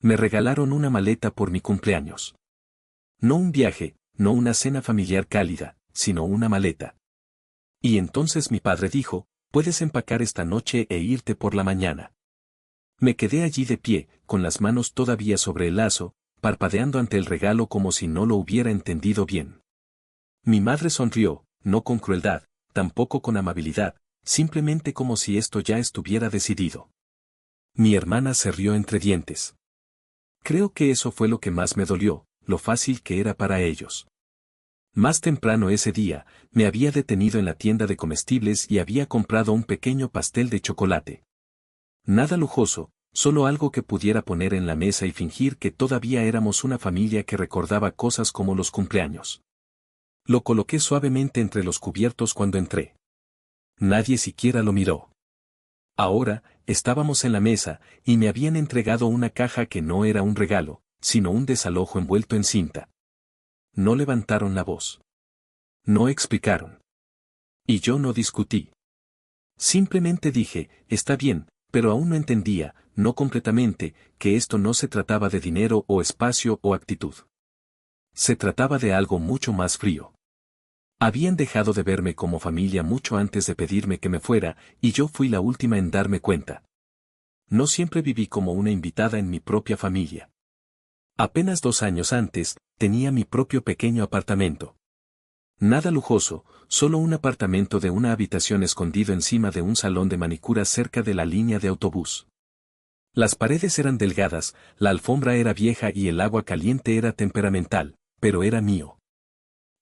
Me regalaron una maleta por mi cumpleaños. No un viaje, no una cena familiar cálida, sino una maleta. Y entonces mi padre dijo, puedes empacar esta noche e irte por la mañana. Me quedé allí de pie, con las manos todavía sobre el lazo, parpadeando ante el regalo como si no lo hubiera entendido bien. Mi madre sonrió, no con crueldad, tampoco con amabilidad, simplemente como si esto ya estuviera decidido. Mi hermana se rió entre dientes. Creo que eso fue lo que más me dolió, lo fácil que era para ellos. Más temprano ese día, me había detenido en la tienda de comestibles y había comprado un pequeño pastel de chocolate. Nada lujoso, solo algo que pudiera poner en la mesa y fingir que todavía éramos una familia que recordaba cosas como los cumpleaños. Lo coloqué suavemente entre los cubiertos cuando entré. Nadie siquiera lo miró. Ahora, estábamos en la mesa, y me habían entregado una caja que no era un regalo, sino un desalojo envuelto en cinta. No levantaron la voz. No explicaron. Y yo no discutí. Simplemente dije, está bien, pero aún no entendía, no completamente, que esto no se trataba de dinero o espacio o actitud. Se trataba de algo mucho más frío. Habían dejado de verme como familia mucho antes de pedirme que me fuera, y yo fui la última en darme cuenta. No siempre viví como una invitada en mi propia familia. Apenas 2 años antes, tenía mi propio pequeño apartamento. Nada lujoso, solo un apartamento de una habitación escondido encima de un salón de manicura cerca de la línea de autobús. Las paredes eran delgadas, la alfombra era vieja y el agua caliente era temperamental, pero era mío.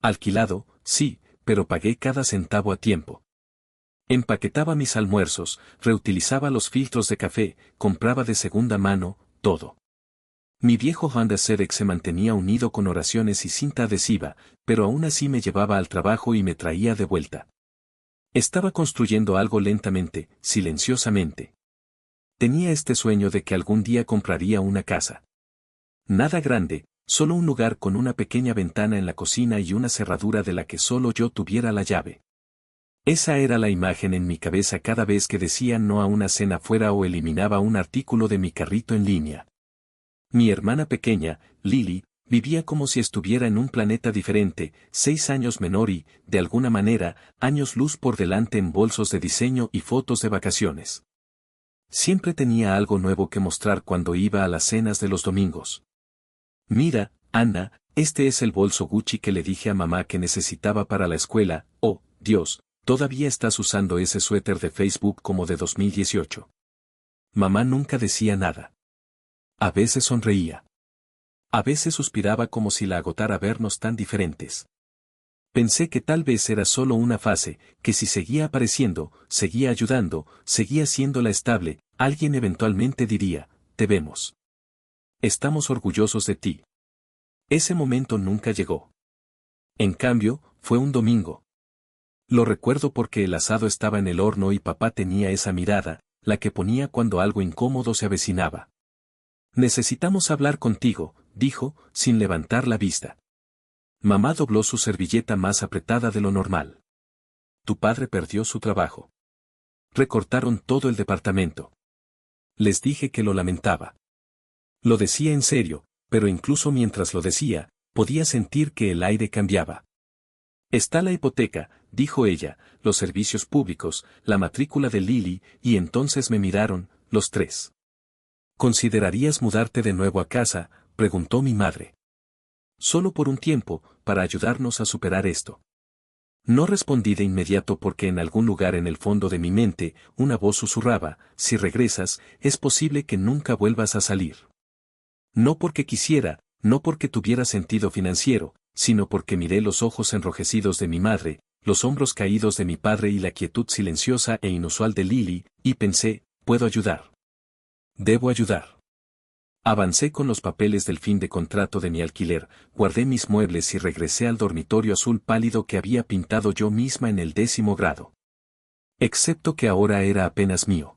Alquilado, sí, pero pagué cada centavo a tiempo. Empaquetaba mis almuerzos, reutilizaba los filtros de café, compraba de segunda mano, todo. Mi viejo Honda Civic se mantenía unido con oraciones y cinta adhesiva, pero aún así me llevaba al trabajo y me traía de vuelta. Estaba construyendo algo lentamente, silenciosamente. Tenía este sueño de que algún día compraría una casa. Nada grande, solo un lugar con una pequeña ventana en la cocina y una cerradura de la que solo yo tuviera la llave. Esa era la imagen en mi cabeza cada vez que decía no a una cena fuera o eliminaba un artículo de mi carrito en línea. Mi hermana pequeña, Lily, vivía como si estuviera en un planeta diferente, 6 años menor y, de alguna manera, años luz por delante en bolsos de diseño y fotos de vacaciones. Siempre tenía algo nuevo que mostrar cuando iba a las cenas de los domingos. Mira, Anna, este es el bolso Gucci que le dije a mamá que necesitaba para la escuela. Oh, Dios, todavía estás usando ese suéter de Facebook como de 2018. Mamá nunca decía nada. A veces sonreía. A veces suspiraba como si la agotara vernos tan diferentes. Pensé que tal vez era solo una fase, que si seguía apareciendo, seguía ayudando, seguía siendo la estable, alguien eventualmente diría, te vemos. Estamos orgullosos de ti. Ese momento nunca llegó. En cambio, fue un domingo. Lo recuerdo porque el asado estaba en el horno y papá tenía esa mirada, la que ponía cuando algo incómodo se avecinaba. Necesitamos hablar contigo, dijo, sin levantar la vista. Mamá dobló su servilleta más apretada de lo normal. Tu padre perdió su trabajo. Recortaron todo el departamento. Les dije que lo lamentaba. Lo decía en serio, pero incluso mientras lo decía, podía sentir que el aire cambiaba. Está la hipoteca, dijo ella, los servicios públicos, la matrícula de Lily, y entonces me miraron, los tres. ¿Considerarías mudarte de nuevo a casa?, preguntó mi madre. Solo por un tiempo, para ayudarnos a superar esto. No respondí de inmediato porque en algún lugar en el fondo de mi mente, una voz susurraba, si regresas, es posible que nunca vuelvas a salir. No porque quisiera, no porque tuviera sentido financiero, sino porque miré los ojos enrojecidos de mi madre, los hombros caídos de mi padre y la quietud silenciosa e inusual de Lily, y pensé, puedo ayudar. Debo ayudar. Avancé con los papeles del fin de contrato de mi alquiler, guardé mis muebles y regresé al dormitorio azul pálido que había pintado yo misma en el 10º grado. Excepto que ahora era apenas mío.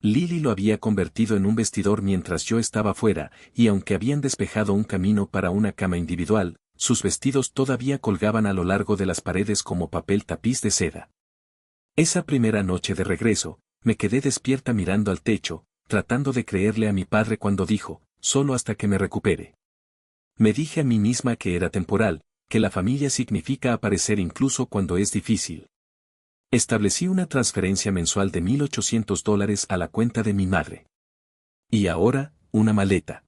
Lily lo había convertido en un vestidor mientras yo estaba fuera, y aunque habían despejado un camino para una cama individual, sus vestidos todavía colgaban a lo largo de las paredes como papel tapiz de seda. Esa primera noche de regreso, me quedé despierta mirando al techo, tratando de creerle a mi padre cuando dijo, solo hasta que me recupere. Me dije a mí misma que era temporal, que la familia significa aparecer incluso cuando es difícil. Establecí una transferencia mensual de $1,800 a la cuenta de mi madre. Y ahora, una maleta.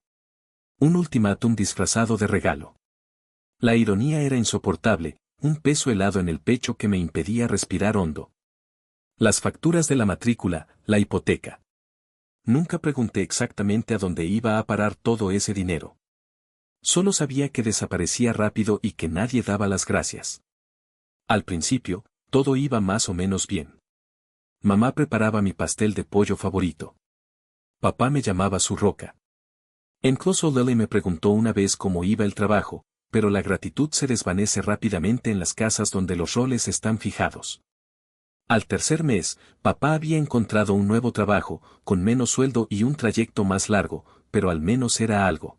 Un ultimátum disfrazado de regalo. La ironía era insoportable, un peso helado en el pecho que me impedía respirar hondo. Las facturas de la matrícula, la hipoteca. Nunca pregunté exactamente a dónde iba a parar todo ese dinero. Solo sabía que desaparecía rápido y que nadie daba las gracias. Al principio, todo iba más o menos bien. Mamá preparaba mi pastel de pollo favorito. Papá me llamaba su roca. Incluso Lily me preguntó una vez cómo iba el trabajo, pero la gratitud se desvanece rápidamente en las casas donde los roles están fijados. Al tercer mes, papá había encontrado un nuevo trabajo, con menos sueldo y un trayecto más largo, pero al menos era algo.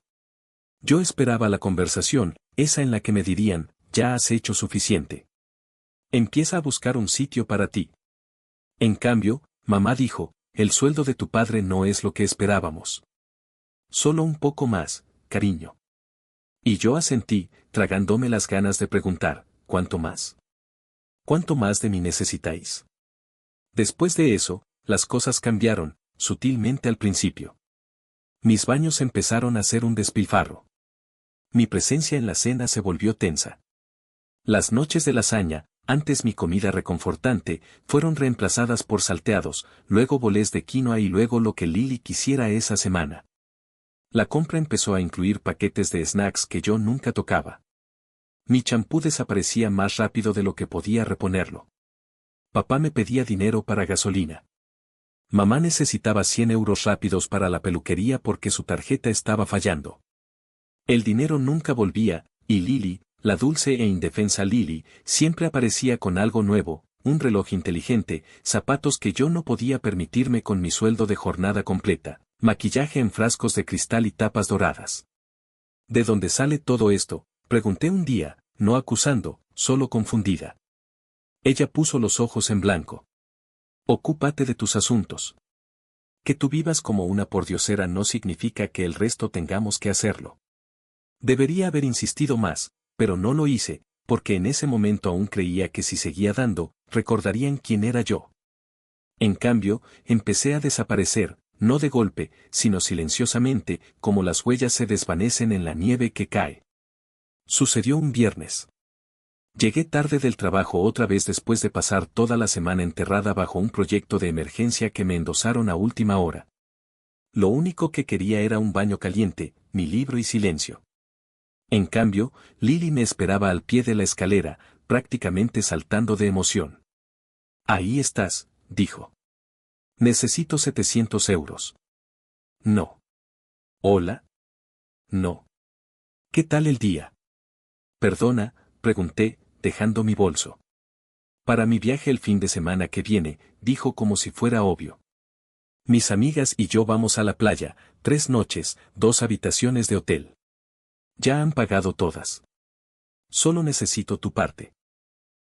Yo esperaba la conversación, esa en la que me dirían, ya has hecho suficiente. Empieza a buscar un sitio para ti. En cambio, mamá dijo, el sueldo de tu padre no es lo que esperábamos. Solo un poco más, cariño. Y yo asentí, tragándome las ganas de preguntar, ¿cuánto más? ¿Cuánto más de mí necesitáis? Después de eso, las cosas cambiaron, sutilmente al principio. Mis baños empezaron a ser un despilfarro. Mi presencia en la cena se volvió tensa. Las noches de lasaña, antes mi comida reconfortante, fueron reemplazadas por salteados, luego bolés de quinoa y luego lo que Lily quisiera esa semana. La compra empezó a incluir paquetes de snacks que yo nunca tocaba. Mi champú desaparecía más rápido de lo que podía reponerlo. Papá me pedía dinero para gasolina. Mamá necesitaba 100 euros rápidos para la peluquería porque su tarjeta estaba fallando. El dinero nunca volvía, y Lily, la dulce e indefensa Lily, siempre aparecía con algo nuevo, un reloj inteligente, zapatos que yo no podía permitirme con mi sueldo de jornada completa, maquillaje en frascos de cristal y tapas doradas. ¿De dónde sale todo esto?, pregunté un día, no acusando, solo confundida. Ella puso los ojos en blanco. Ocúpate de tus asuntos. Que tú vivas como una pordiosera no significa que el resto tengamos que hacerlo. Debería haber insistido más, pero no lo hice, porque en ese momento aún creía que si seguía dando, recordarían quién era yo. En cambio, empecé a desaparecer, no de golpe, sino silenciosamente, como las huellas se desvanecen en la nieve que cae. Sucedió un viernes. Llegué tarde del trabajo otra vez después de pasar toda la semana enterrada bajo un proyecto de emergencia que me endosaron a última hora. Lo único que quería era un baño caliente, mi libro y silencio. En cambio, Lily me esperaba al pie de la escalera, prácticamente saltando de emoción. Ahí estás, dijo. Necesito 700 euros. No. Hola. No. ¿Qué tal el día? Perdona, pregunté, dejando mi bolso. Para mi viaje el fin de semana que viene, dijo como si fuera obvio. Mis amigas y yo vamos a la playa, 3 noches, 2 habitaciones de hotel. Ya han pagado todas. Solo necesito tu parte.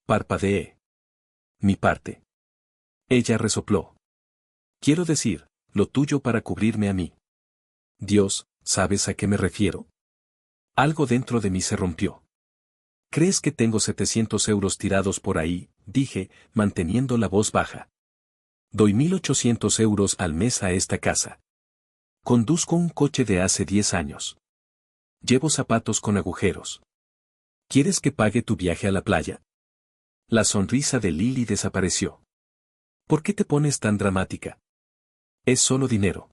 Parpadeé. Mi parte. Ella resopló. Quiero decir, lo tuyo para cubrirme a mí. Dios, ¿sabes a qué me refiero? Algo dentro de mí se rompió. ¿Crees que tengo 700 euros tirados por ahí?, dije, manteniendo la voz baja. Doy 1.800 euros al mes a esta casa. Conduzco un coche de hace 10 años. Llevo zapatos con agujeros. ¿Quieres que pague tu viaje a la playa? La sonrisa de Lily desapareció. ¿Por qué te pones tan dramática? Es solo dinero.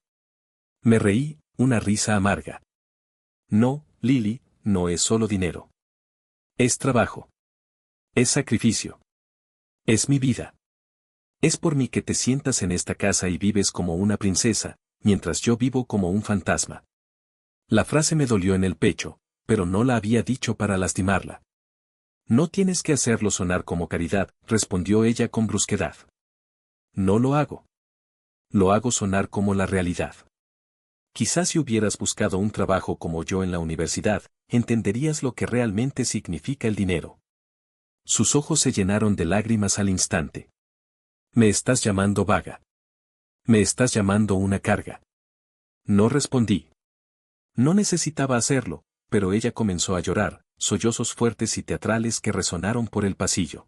Me reí, una risa amarga. No, Lily, no es solo dinero. Es trabajo. Es sacrificio. Es mi vida. Es por mí que te sientas en esta casa y vives como una princesa, mientras yo vivo como un fantasma. La frase me dolió en el pecho, pero no la había dicho para lastimarla. No tienes que hacerlo sonar como caridad, respondió ella con brusquedad. No lo hago. Lo hago sonar como la realidad. Quizás si hubieras buscado un trabajo como yo en la universidad, entenderías lo que realmente significa el dinero. Sus ojos se llenaron de lágrimas al instante. Me estás llamando vaga. Me estás llamando una carga. No respondí. No necesitaba hacerlo, pero ella comenzó a llorar, sollozos fuertes y teatrales que resonaron por el pasillo.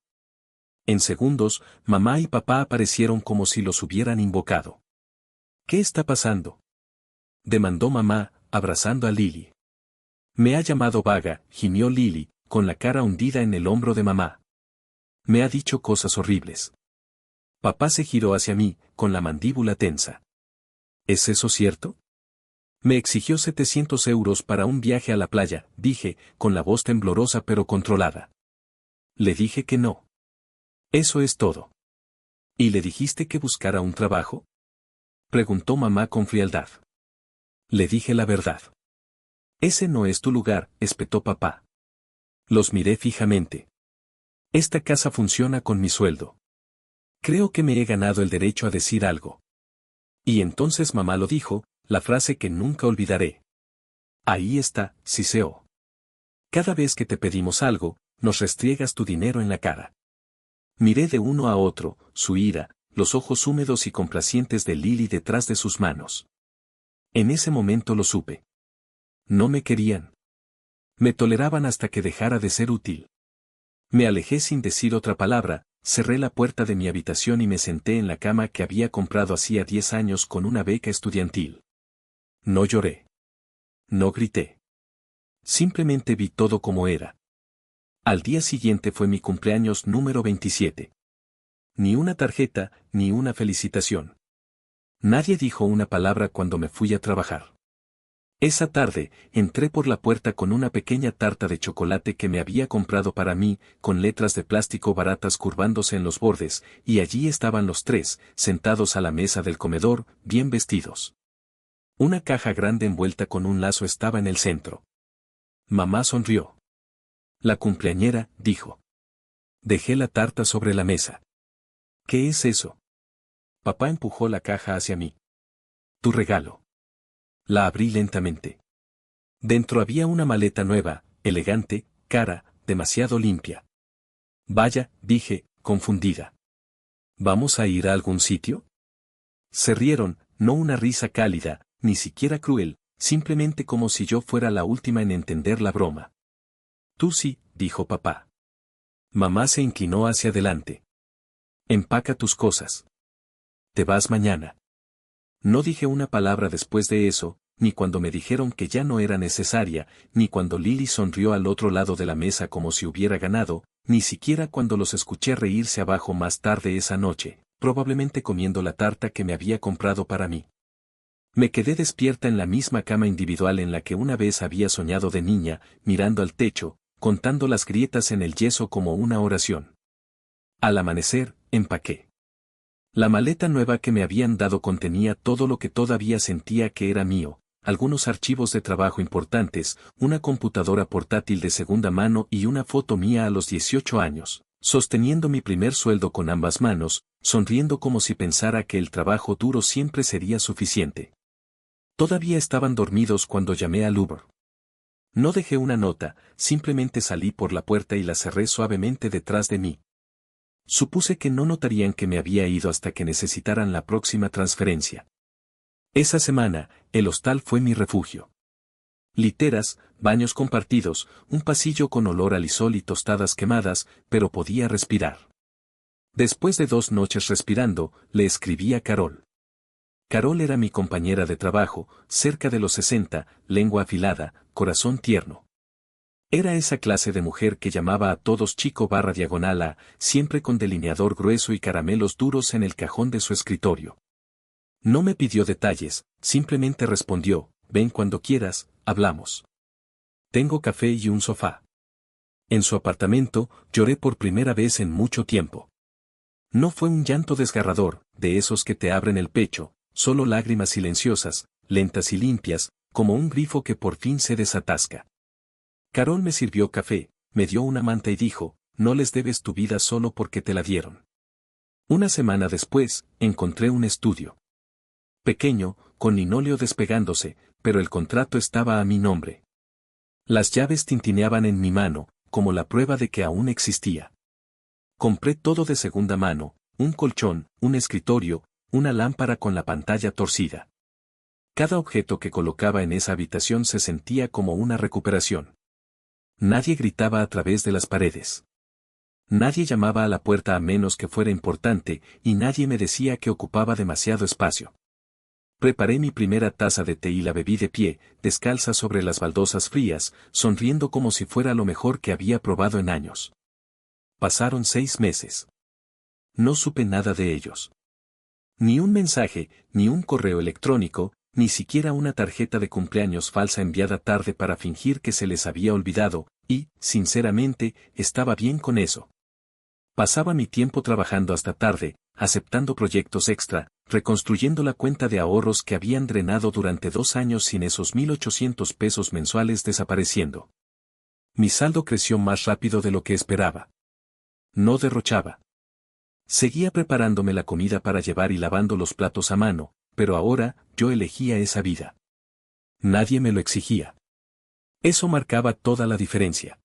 En segundos, mamá y papá aparecieron como si los hubieran invocado. ¿Qué está pasando?, demandó mamá, abrazando a Lily. Me ha llamado vaga, gimió Lily, con la cara hundida en el hombro de mamá. Me ha dicho cosas horribles. Papá se giró hacia mí, con la mandíbula tensa. ¿Es eso cierto? Me exigió 700 euros para un viaje a la playa, dije, con la voz temblorosa pero controlada. Le dije que no. Eso es todo. ¿Y le dijiste que buscara un trabajo?, preguntó mamá con frialdad. Le dije la verdad. Ese no es tu lugar, espetó papá. Los miré fijamente. Esta casa funciona con mi sueldo. Creo que me he ganado el derecho a decir algo. Y entonces mamá lo dijo, la frase que nunca olvidaré. Ahí está, siseó. Cada vez que te pedimos algo, nos restriegas tu dinero en la cara. Miré de uno a otro, su ira, los ojos húmedos y complacientes de Lily detrás de sus manos. En ese momento lo supe. No me querían. Me toleraban hasta que dejara de ser útil. Me alejé sin decir otra palabra, cerré la puerta de mi habitación y me senté en la cama que había comprado hacía 10 años con una beca estudiantil. No lloré. No grité. Simplemente vi todo como era. Al día siguiente fue mi cumpleaños número 27. Ni una tarjeta, ni una felicitación. Nadie dijo una palabra cuando me fui a trabajar. Esa tarde, entré por la puerta con una pequeña tarta de chocolate que me había comprado para mí, con letras de plástico baratas curvándose en los bordes, y allí estaban los tres, sentados a la mesa del comedor, bien vestidos. Una caja grande envuelta con un lazo estaba en el centro. Mamá sonrió. La cumpleañera, dijo. Dejé la tarta sobre la mesa. ¿Qué es eso? Papá empujó la caja hacia mí. Tu regalo. La abrí lentamente. Dentro había una maleta nueva, elegante, cara, demasiado limpia. Vaya, dije, confundida. ¿Vamos a ir a algún sitio? Se rieron, no una risa cálida, ni siquiera cruel, simplemente como si yo fuera la última en entender la broma. Tú sí, dijo papá. Mamá se inclinó hacia adelante. Empaca tus cosas. Te vas mañana. No dije una palabra después de eso, ni cuando me dijeron que ya no era necesaria, ni cuando Lily sonrió al otro lado de la mesa como si hubiera ganado, ni siquiera cuando los escuché reírse abajo más tarde esa noche, probablemente comiendo la tarta que me había comprado para mí. Me quedé despierta en la misma cama individual en la que una vez había soñado de niña, mirando al techo, contando las grietas en el yeso como una oración. Al amanecer, empaqué. La maleta nueva que me habían dado contenía todo lo que todavía sentía que era mío, algunos archivos de trabajo importantes, una computadora portátil de segunda mano y una foto mía a los 18 años, sosteniendo mi primer sueldo con ambas manos, sonriendo como si pensara que el trabajo duro siempre sería suficiente. Todavía estaban dormidos cuando llamé al Uber. No dejé una nota, simplemente salí por la puerta y la cerré suavemente detrás de mí. Supuse que no notarían que me había ido hasta que necesitaran la próxima transferencia. Esa semana, el hostal fue mi refugio. Literas, baños compartidos, un pasillo con olor a lisol y tostadas quemadas, pero podía respirar. Después de 2 noches respirando, le escribí a Carol. Carol era mi compañera de trabajo, cerca de los 60, lengua afilada, corazón tierno. Era esa clase de mujer que llamaba a todos chico/diagonal a, siempre con delineador grueso y caramelos duros en el cajón de su escritorio. No me pidió detalles, simplemente respondió, ven cuando quieras, hablamos. Tengo café y un sofá. En su apartamento, lloré por primera vez en mucho tiempo. No fue un llanto desgarrador, de esos que te abren el pecho, solo lágrimas silenciosas, lentas y limpias, como un grifo que por fin se desatasca. Carol me sirvió café, me dio una manta y dijo, no les debes tu vida solo porque te la dieron. Una semana después, encontré un estudio. Pequeño, con linóleo despegándose, pero el contrato estaba a mi nombre. Las llaves tintineaban en mi mano, como la prueba de que aún existía. Compré todo de segunda mano, un colchón, un escritorio, una lámpara con la pantalla torcida. Cada objeto que colocaba en esa habitación se sentía como una recuperación. Nadie gritaba a través de las paredes. Nadie llamaba a la puerta a menos que fuera importante, y nadie me decía que ocupaba demasiado espacio. Preparé mi primera taza de té y la bebí de pie, descalza sobre las baldosas frías, sonriendo como si fuera lo mejor que había probado en años. Pasaron 6 meses. No supe nada de ellos. Ni un mensaje, ni un correo electrónico, ni siquiera una tarjeta de cumpleaños falsa enviada tarde para fingir que se les había olvidado, y, sinceramente, estaba bien con eso. Pasaba mi tiempo trabajando hasta tarde, aceptando proyectos extra, reconstruyendo la cuenta de ahorros que habían drenado durante 2 años sin esos 1,800 pesos mensuales desapareciendo. Mi saldo creció más rápido de lo que esperaba. No derrochaba. Seguía preparándome la comida para llevar y lavando los platos a mano, pero ahora yo elegía esa vida. Nadie me lo exigía. Eso marcaba toda la diferencia.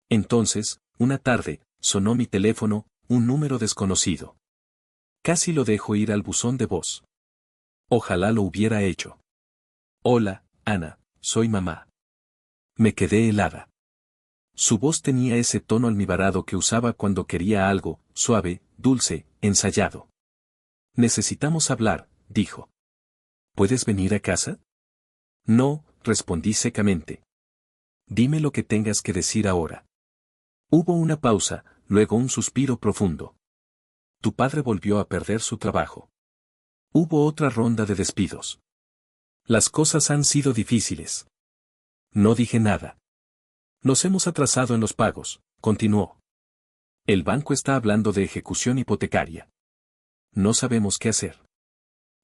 Entonces, una tarde, sonó mi teléfono, un número desconocido. Casi lo dejo ir al buzón de voz. Ojalá lo hubiera hecho. Hola, Ana, soy mamá. Me quedé helada. Su voz tenía ese tono almibarado que usaba cuando quería algo, suave, dulce, ensayado. Necesitamos hablar, dijo. ¿Puedes venir a casa? No, respondí secamente. Dime lo que tengas que decir ahora. Hubo una pausa, luego un suspiro profundo. Tu padre volvió a perder su trabajo. Hubo otra ronda de despidos. Las cosas han sido difíciles. No dije nada. Nos hemos atrasado en los pagos, continuó. El banco está hablando de ejecución hipotecaria. No sabemos qué hacer.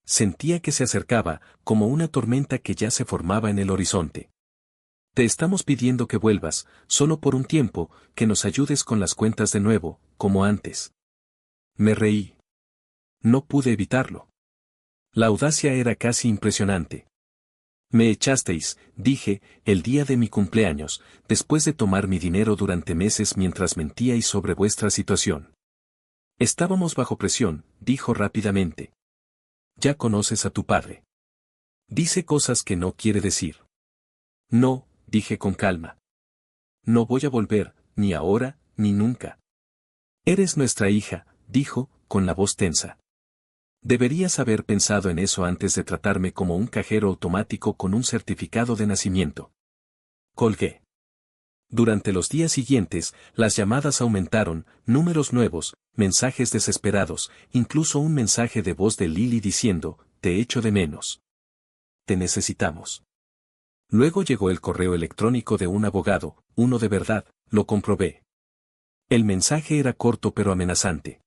Sentía que se acercaba, como una tormenta que ya se formaba en el horizonte. Te estamos pidiendo que vuelvas, solo por un tiempo, que nos ayudes con las cuentas de nuevo, como antes. Me reí. No pude evitarlo. La audacia era casi impresionante. Me echasteis, dije, el día de mi cumpleaños, después de tomar mi dinero durante meses mientras mentíais sobre vuestra situación. Estábamos bajo presión, dijo rápidamente. Ya conoces a tu padre. Dice cosas que no quiere decir. No, dije con calma. No voy a volver, ni ahora, ni nunca. Eres nuestra hija, dijo, con la voz tensa. Deberías haber pensado en eso antes de tratarme como un cajero automático con un certificado de nacimiento. Colgué. Durante los días siguientes, las llamadas aumentaron, números nuevos, mensajes desesperados, incluso un mensaje de voz de Lily diciendo, te echo de menos. Te necesitamos. Luego llegó el correo electrónico de un abogado, uno de verdad, lo comprobé. El mensaje era corto pero amenazante.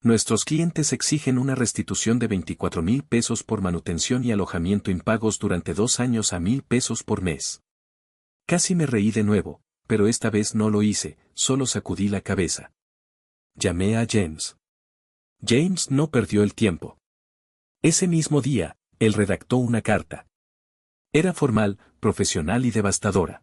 Nuestros clientes exigen una restitución de 24,000 pesos por manutención y alojamiento impagos durante 2 años a 1,000 pesos por mes. Casi me reí de nuevo, pero esta vez no lo hice, solo sacudí la cabeza. Llamé a James. James no perdió el tiempo. Ese mismo día, él redactó una carta. Era formal, profesional y devastadora.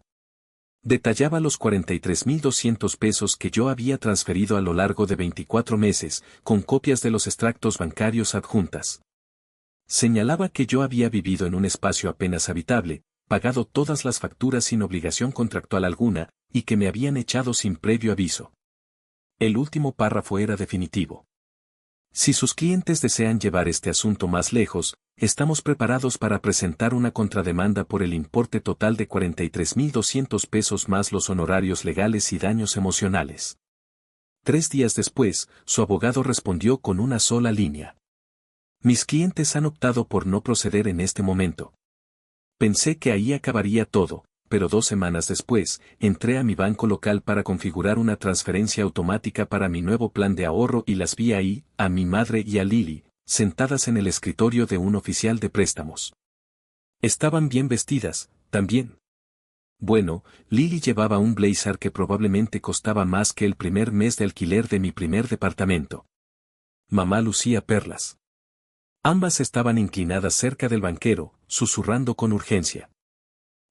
Detallaba los 43,200 pesos que yo había transferido a lo largo de 24 meses, con copias de los extractos bancarios adjuntas. Señalaba que yo había vivido en un espacio apenas habitable, pagado todas las facturas sin obligación contractual alguna, y que me habían echado sin previo aviso. El último párrafo era definitivo. Si sus clientes desean llevar este asunto más lejos, estamos preparados para presentar una contrademanda por el importe total de 43,200 pesos más los honorarios legales y daños emocionales. 3 días después, su abogado respondió con una sola línea. Mis clientes han optado por no proceder en este momento. Pensé que ahí acabaría todo, pero 2 semanas después, entré a mi banco local para configurar una transferencia automática para mi nuevo plan de ahorro y las vi ahí, a mi madre y a Lily, sentadas en el escritorio de un oficial de préstamos. Estaban bien vestidas, también. Bueno, Lily llevaba un blazer que probablemente costaba más que el primer mes de alquiler de mi primer departamento. Mamá lucía perlas. Ambas estaban inclinadas cerca del banquero, susurrando con urgencia.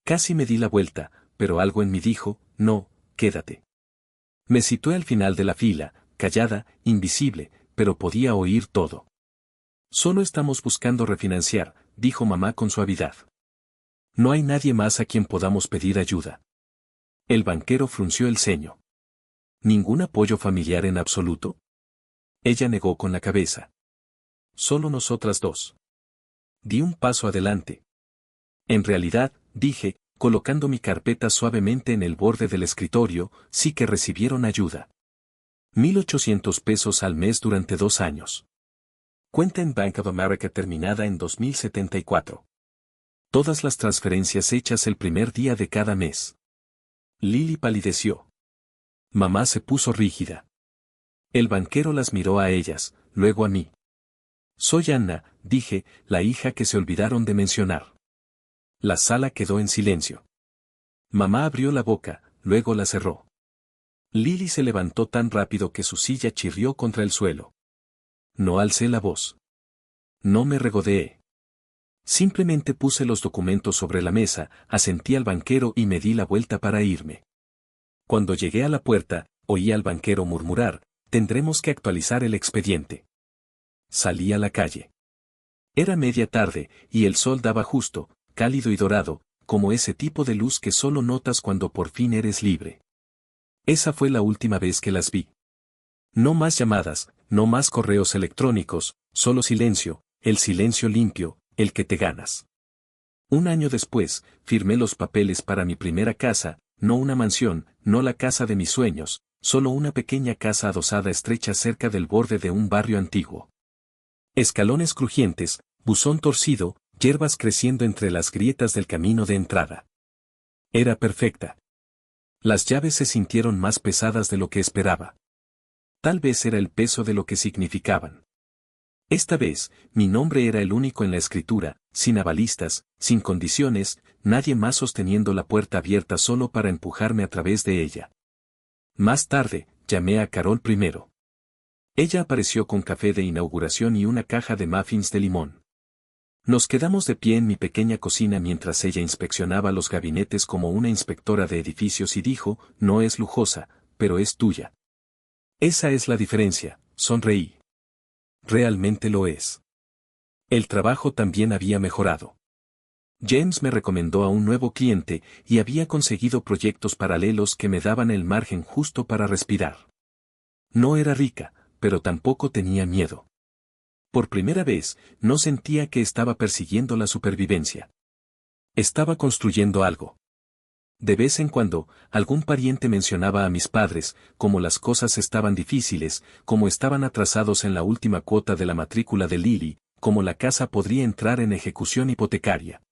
Casi me di la vuelta, pero algo en mí dijo, no, quédate. Me situé al final de la fila, callada, invisible, pero podía oír todo. Solo estamos buscando refinanciar, dijo mamá con suavidad. No hay nadie más a quien podamos pedir ayuda. El banquero frunció el ceño. ¿Ningún apoyo familiar en absoluto? Ella negó con la cabeza. Solo nosotras dos. Di un paso adelante. En realidad, dije, colocando mi carpeta suavemente en el borde del escritorio, sí que recibieron ayuda. 1,800 pesos al mes durante 2 años. Cuenta en Bank of America terminada en 2074. Todas las transferencias hechas el primer día de cada mes. Lily palideció. Mamá se puso rígida. El banquero las miró a ellas, luego a mí. Soy Anna, dije, la hija que se olvidaron de mencionar. La sala quedó en silencio. Mamá abrió la boca, luego la cerró. Lily se levantó tan rápido que su silla chirrió contra el suelo. No alcé la voz. No me regodeé. Simplemente puse los documentos sobre la mesa, asentí al banquero y me di la vuelta para irme. Cuando llegué a la puerta, oí al banquero murmurar, tendremos que actualizar el expediente. Salí a la calle. Era media tarde, y el sol daba justo, cálido y dorado, como ese tipo de luz que solo notas cuando por fin eres libre. Esa fue la última vez que las vi. No más llamadas, no más correos electrónicos, solo silencio, el silencio limpio, el que te ganas. 1 año después, firmé los papeles para mi primera casa, no una mansión, no la casa de mis sueños, solo una pequeña casa adosada estrecha cerca del borde de un barrio antiguo. Escalones crujientes, buzón torcido, hierbas creciendo entre las grietas del camino de entrada. Era perfecta. Las llaves se sintieron más pesadas de lo que esperaba. Tal vez era el peso de lo que significaban. Esta vez, mi nombre era el único en la escritura, sin avalistas, sin condiciones, nadie más sosteniendo la puerta abierta solo para empujarme a través de ella. Más tarde, llamé a Carol primero. Ella apareció con café de inauguración y una caja de muffins de limón. Nos quedamos de pie en mi pequeña cocina mientras ella inspeccionaba los gabinetes como una inspectora de edificios y dijo, no es lujosa, pero es tuya. Esa es la diferencia, sonreí. Realmente lo es. El trabajo también había mejorado. James me recomendó a un nuevo cliente y había conseguido proyectos paralelos que me daban el margen justo para respirar. No era rica, pero tampoco tenía miedo. Por primera vez, no sentía que estaba persiguiendo la supervivencia. Estaba construyendo algo. De vez en cuando, algún pariente mencionaba a mis padres, como las cosas estaban difíciles, como estaban atrasados en la última cuota de la matrícula de Lily, como la casa podría entrar en ejecución hipotecaria.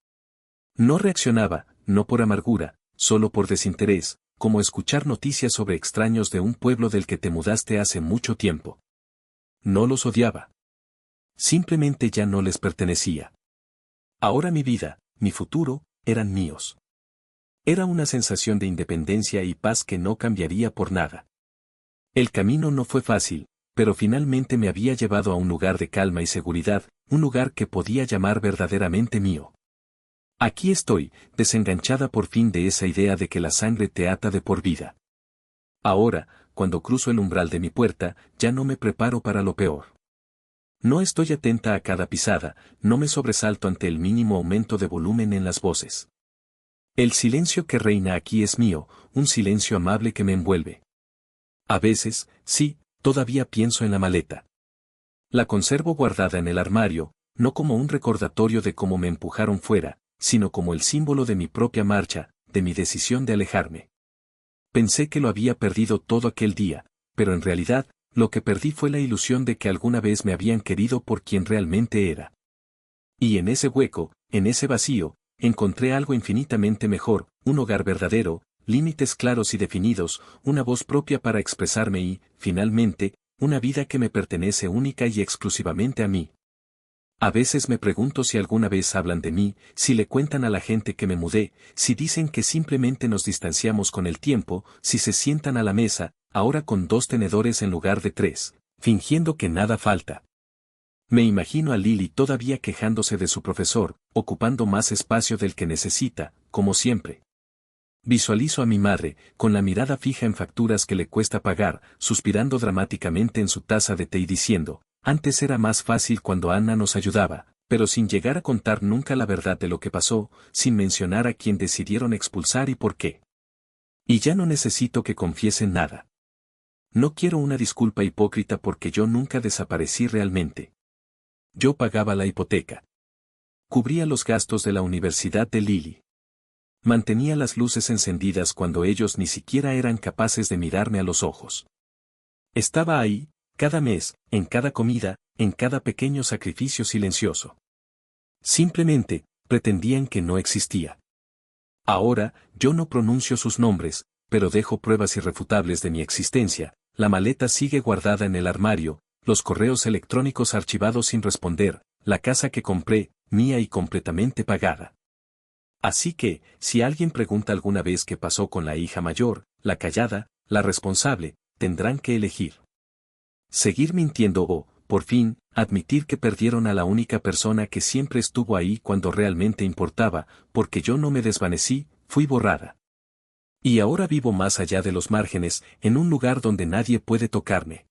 No reaccionaba, no por amargura, solo por desinterés, como escuchar noticias sobre extraños de un pueblo del que te mudaste hace mucho tiempo. No los odiaba. Simplemente ya no les pertenecía. Ahora mi vida, mi futuro, eran míos. Era una sensación de independencia y paz que no cambiaría por nada. El camino no fue fácil, pero finalmente me había llevado a un lugar de calma y seguridad, un lugar que podía llamar verdaderamente mío. Aquí estoy, desenganchada por fin de esa idea de que la sangre te ata de por vida. Ahora, cuando cruzo el umbral de mi puerta, ya no me preparo para lo peor. No estoy atenta a cada pisada, no me sobresalto ante el mínimo aumento de volumen en las voces. El silencio que reina aquí es mío, un silencio amable que me envuelve. A veces, sí, todavía pienso en la maleta. La conservo guardada en el armario, no como un recordatorio de cómo me empujaron fuera, sino como el símbolo de mi propia marcha, de mi decisión de alejarme. Pensé que lo había perdido todo aquel día, pero en realidad, lo que perdí fue la ilusión de que alguna vez me habían querido por quien realmente era. Y en ese hueco, en ese vacío, encontré algo infinitamente mejor, un hogar verdadero, límites claros y definidos, una voz propia para expresarme y, finalmente, una vida que me pertenece única y exclusivamente a mí. A veces me pregunto si alguna vez hablan de mí, si le cuentan a la gente que me mudé, si dicen que simplemente nos distanciamos con el tiempo, si se sientan a la mesa, ahora con 2 tenedores en lugar de 3, fingiendo que nada falta. Me imagino a Lily todavía quejándose de su profesor, ocupando más espacio del que necesita, como siempre. Visualizo a mi madre, con la mirada fija en facturas que le cuesta pagar, suspirando dramáticamente en su taza de té y diciendo, antes era más fácil cuando Anna nos ayudaba, pero sin llegar a contar nunca la verdad de lo que pasó, sin mencionar a quién decidieron expulsar y por qué. Y ya no necesito que confiesen nada. No quiero una disculpa hipócrita porque yo nunca desaparecí realmente. Yo pagaba la hipoteca. Cubría los gastos de la universidad de Lily. Mantenía las luces encendidas cuando ellos ni siquiera eran capaces de mirarme a los ojos. Estaba ahí, cada mes, en cada comida, en cada pequeño sacrificio silencioso. Simplemente, pretendían que no existía. Ahora, yo no pronuncio sus nombres, pero dejo pruebas irrefutables de mi existencia, la maleta sigue guardada en el armario, los correos electrónicos archivados sin responder, la casa que compré, mía y completamente pagada. Así que, si alguien pregunta alguna vez qué pasó con la hija mayor, la callada, la responsable, tendrán que elegir. Seguir mintiendo o, por fin, admitir que perdieron a la única persona que siempre estuvo ahí cuando realmente importaba, porque yo no me desvanecí, fui borrada. Y ahora vivo más allá de los márgenes, en un lugar donde nadie puede tocarme.